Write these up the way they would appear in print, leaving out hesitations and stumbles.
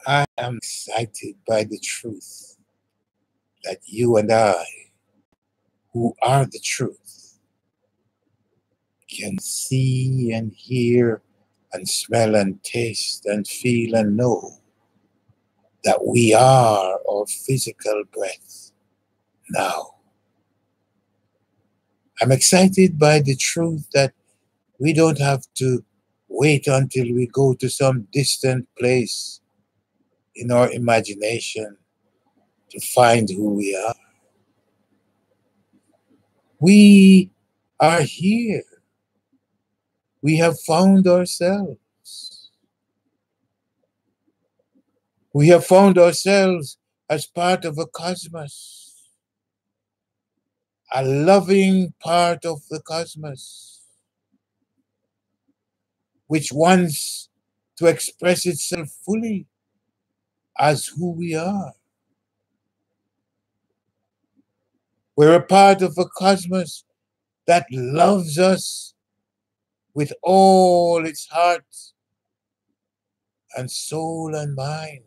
I am excited by the truth that you and I, who are the truth, can see and hear and smell and taste and feel and know that we are our physical breath now. I'm excited by the truth that we don't have to wait until we go to some distant place in our imagination to find who we are. We are here. We have found ourselves. We have found ourselves as part of a cosmos, a loving part of the cosmos, which wants to express itself fully as who we are. We're a part of a cosmos that loves us with all its heart and soul and mind.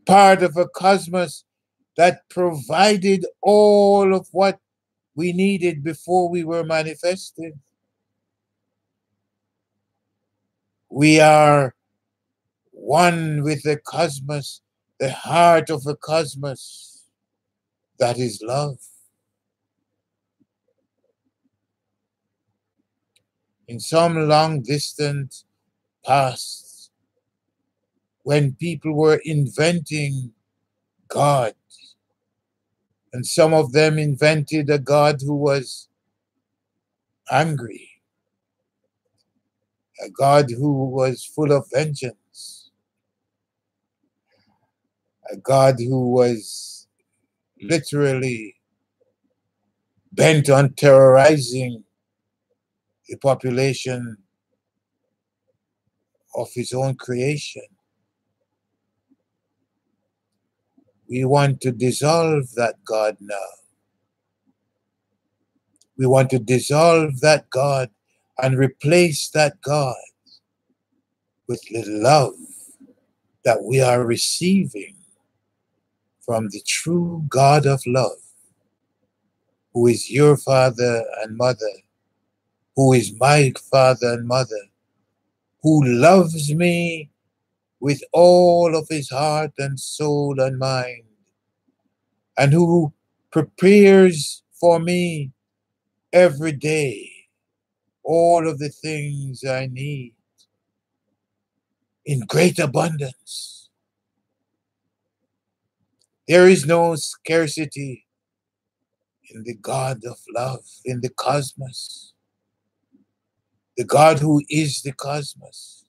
Part of a cosmos that provided all of what we needed before we were manifested. We are one with the cosmos, the heart of the cosmos, that is love. In some long distant past, when people were inventing God, and some of them invented a God who was angry, a God who was full of vengeance, a God who was literally bent on terrorizing the population of his own creation. We want to dissolve that God now. We want to dissolve that God and replace that God with the love that we are receiving from the true God of love, who is your father and mother, who is my father and mother, who loves me with all of his heart and soul and mind, and who prepares for me every day all of the things I need in great abundance. There is no scarcity in the God of love, in the cosmos, the God who is the cosmos.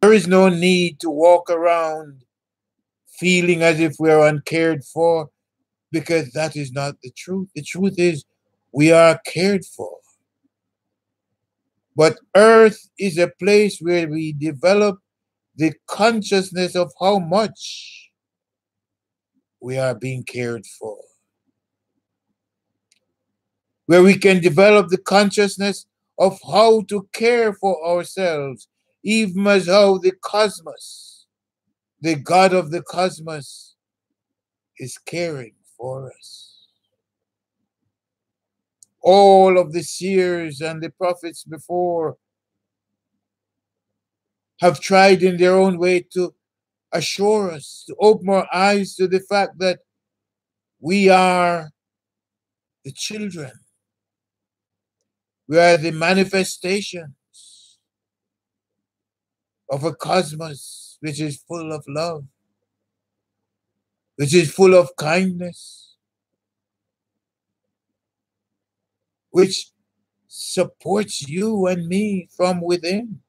There is no need to walk around feeling as if we are uncared for, because that is not the truth. The truth is we are cared for. But earth is a place where we develop the consciousness of how much we are being cared for, where we can develop the consciousness of how to care for ourselves, even as how the cosmos, the God of the cosmos, is caring for us. All of the seers and the prophets before have tried in their own way to assure us, to open our eyes to the fact that we are the children. We are the manifestations of a cosmos which is full of love, which is full of kindness, which supports you and me from within.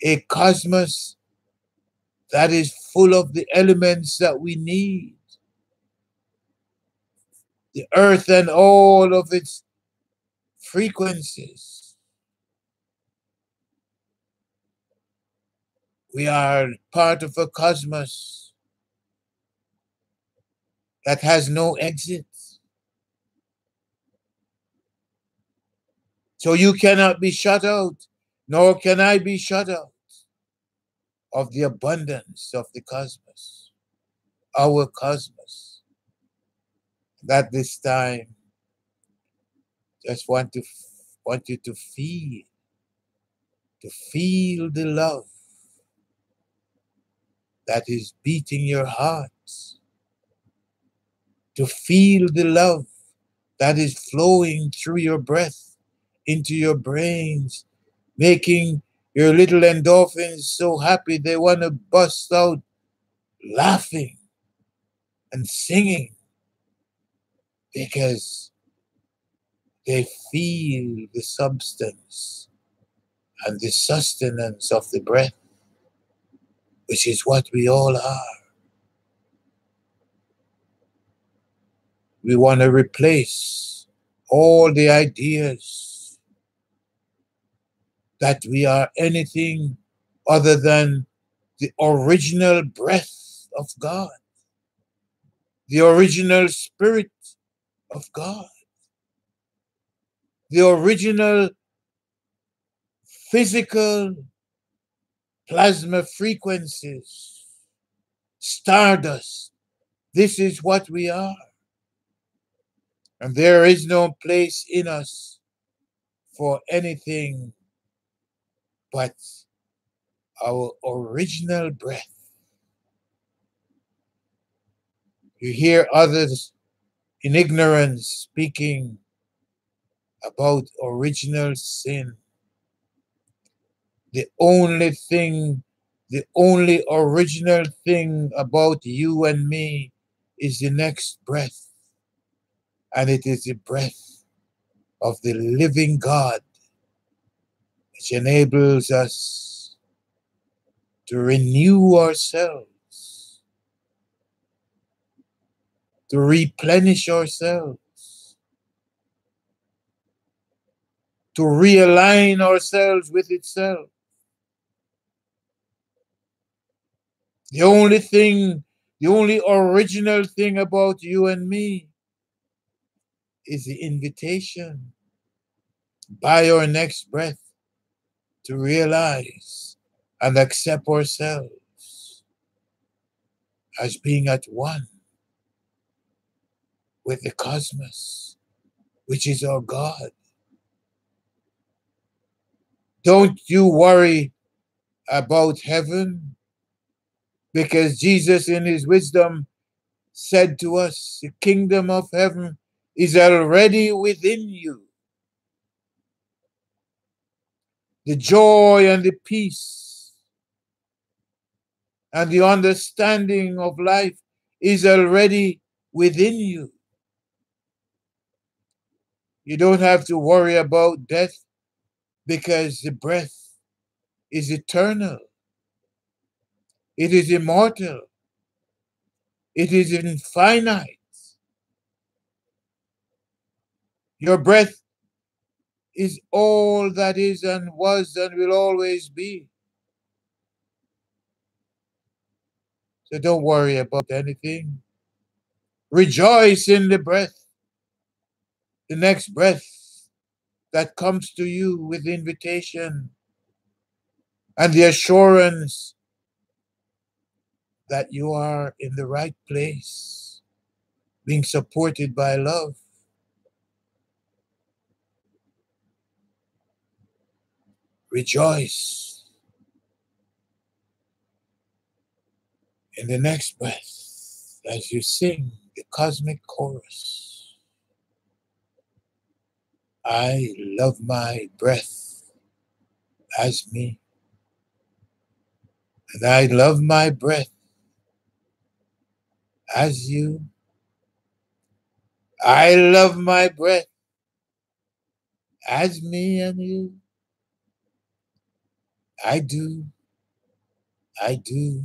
A cosmos that is full of the elements that we need. The earth and all of its frequencies. We are part of a cosmos that has no exit. So you cannot be shut out, nor can I be shut out of the abundance of the cosmos, our cosmos. That this time, just want you to feel the love that is beating your hearts, to feel the love that is flowing through your breath into your brains, making your little endorphins so happy they want to bust out laughing and singing because they feel the substance and the sustenance of the breath, which is what we all are. We want to replace all the ideas that we are anything other than the original breath of God, the original spirit of God, the original physical plasma frequencies, stardust. This is what we are. And there is no place in us for anything but our original breath. You hear others in ignorance speaking about original sin. The only thing, the only original thing about you and me is the next breath. And it is the breath of the living God, which enables us to renew ourselves, to replenish ourselves, to realign ourselves with itself. The only thing, the only original thing about you and me is the invitation by our next breath to realize and accept ourselves as being at one with the cosmos, which is our God. Don't you worry about heaven, because Jesus in his wisdom said to us, the kingdom of heaven is already within you. The joy and the peace and the understanding of life is already within you. You don't have to worry about death because the breath is eternal. It is immortal. It is infinite. Your breath is all that is and was and will always be. So don't worry about anything. Rejoice in the breath, the next breath that comes to you with invitation and the assurance that you are in the right place, being supported by love. Rejoice in the next breath as you sing the cosmic chorus. I love my breath as me, and I love my breath as you. I love my breath as me and you. I do, I do,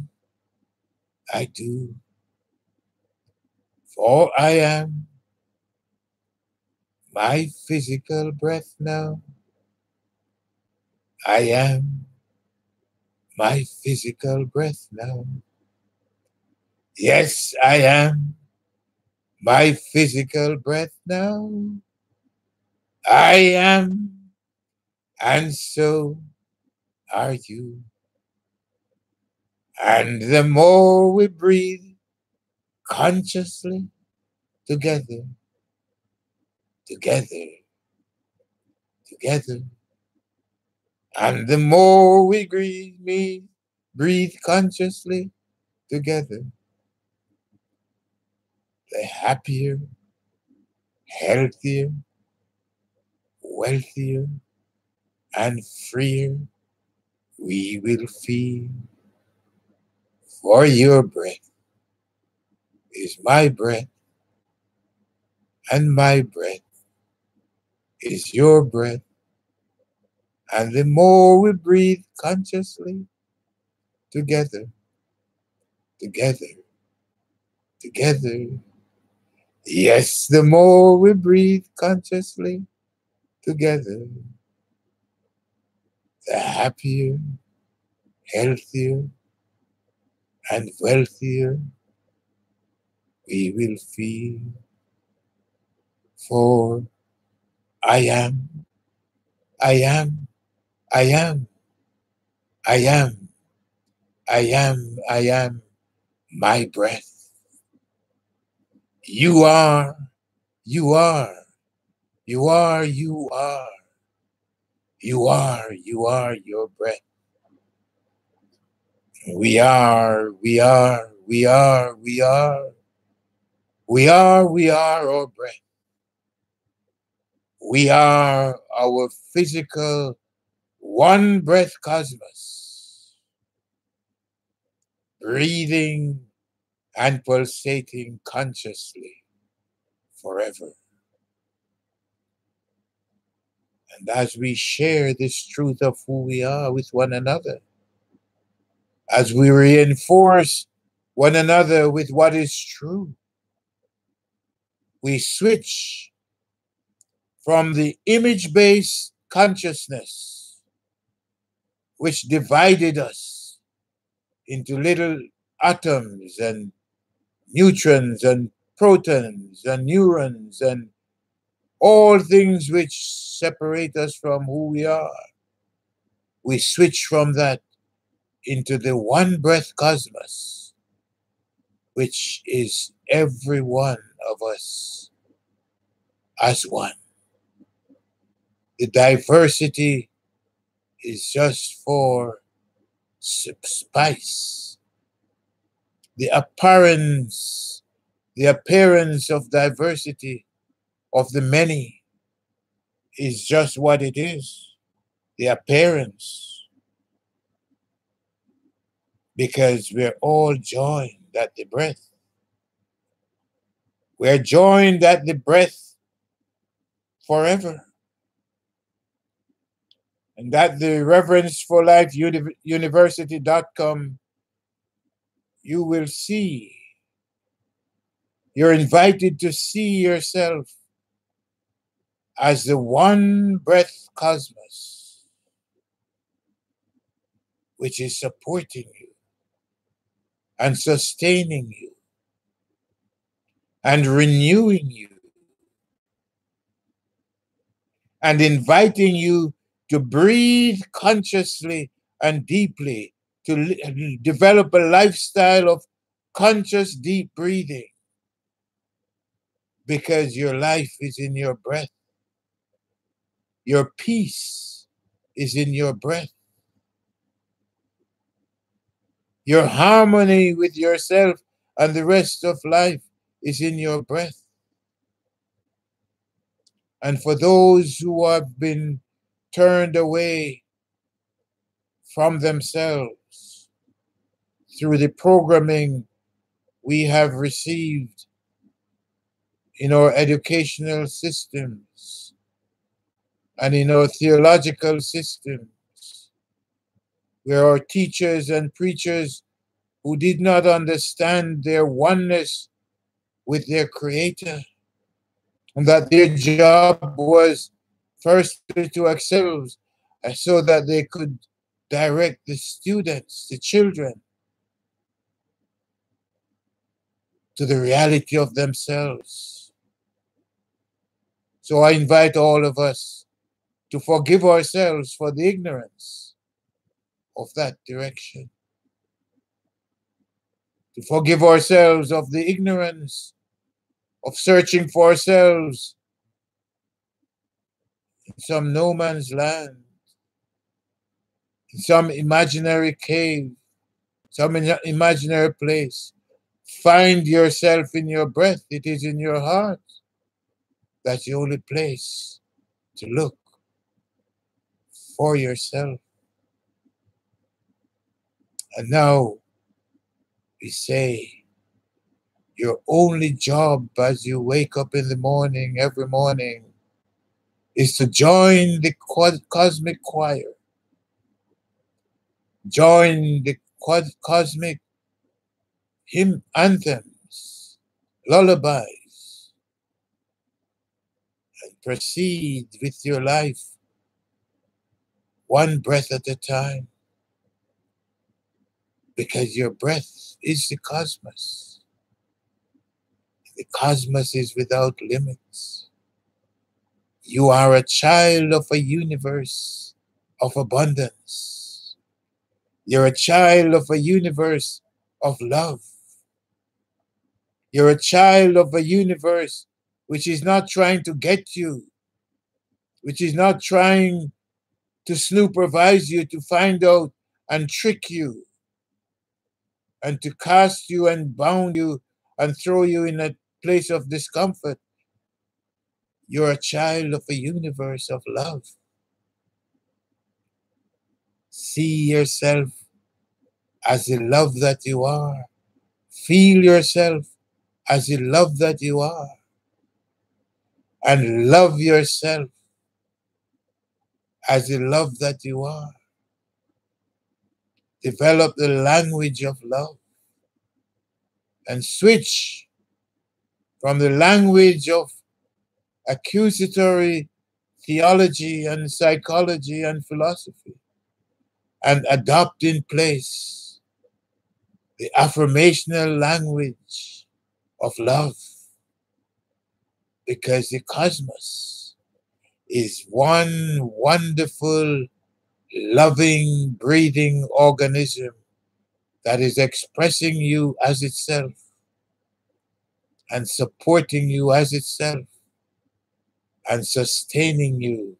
I do. For I am my physical breath now. I am my physical breath now. Yes, I am my physical breath now. I am and so are you. And the more we breathe consciously together, together, together, and the more we breathe consciously together, the happier, healthier, wealthier, and freer we will feel. For your breath is my breath, and my breath is your breath. And the more we breathe consciously together, together, together, yes, the more we breathe consciously together, the happier, healthier, and wealthier we will feel. For I am, I am, I am, I am, I am, I am my breath. You are, you are, you are, you are, you are, you are your breath. We are, we are, we are, we are, we are, we are our breath. We are our physical one breath cosmos, breathing and pulsating consciously forever. And as we share this truth of who we are with one another, as we reinforce one another with what is true, we switch from the image-based consciousness which divided us into little atoms and neutrons and protons and neurons and all things which separate us from who we are. We switch from that into the one breath cosmos, which is every one of us as one. The diversity is just for spice. The appearance of diversity of the many is just what it is, the appearance, because we're all joined at the breath. We're joined at the breath forever. And at the Reverence for Life University.com, you will see, you're invited to see yourself as the one breath cosmos, which is supporting you and sustaining you and renewing you and inviting you to breathe consciously and deeply, to develop a lifestyle of conscious deep breathing, because your life is in your breath. Your peace is in your breath. Your harmony with yourself and the rest of life is in your breath. And for those who have been turned away from themselves through the programming we have received in our educational systems and in our theological systems, where our teachers and preachers who did not understand their oneness with their Creator, and that their job was firstly to excel so that they could direct the students, the children, to the reality of themselves. So I invite all of us to forgive ourselves for the ignorance of that direction, to forgive ourselves of the ignorance of searching for ourselves in some no man's land, in some imaginary cave, some imaginary place. Find yourself in your breath. It is in your heart. That's the only place to look for yourself. And now we say, your only job as you wake up in the morning, every morning, is to join the cosmic choir. Join the cosmic hymn anthems, lullabies, and proceed with your life one breath at a time, because your breath is the cosmos. The cosmos is without limits. You are a child of a universe of abundance. You're a child of a universe of love. You're a child of a universe which is not trying to get you, which is not trying to supervise you, to find out and trick you, and to cast you and bound you and throw you in a place of discomfort. You're a child of a universe of love. See yourself as the love that you are. Feel yourself as the love that you are. And love yourself as the love that you are. Develop the language of love and switch from the language of accusatory theology and psychology and philosophy and adopt in place the affirmational language of love, because the cosmos is one wonderful, loving, breathing organism that is expressing you as itself and supporting you as itself and sustaining you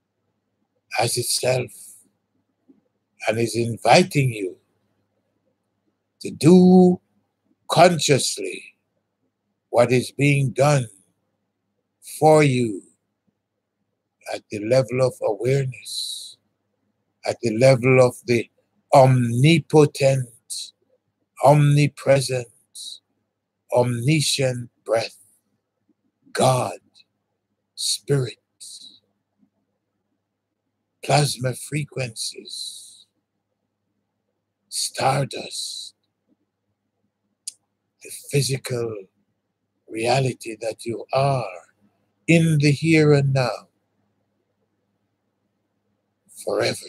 as itself, and is inviting you to do consciously what is being done for you at the level of awareness, at the level of the omnipotent, omnipresent, omniscient breath, God, spirit, plasma frequencies, stardust, the physical reality that you are in the here and now, forever.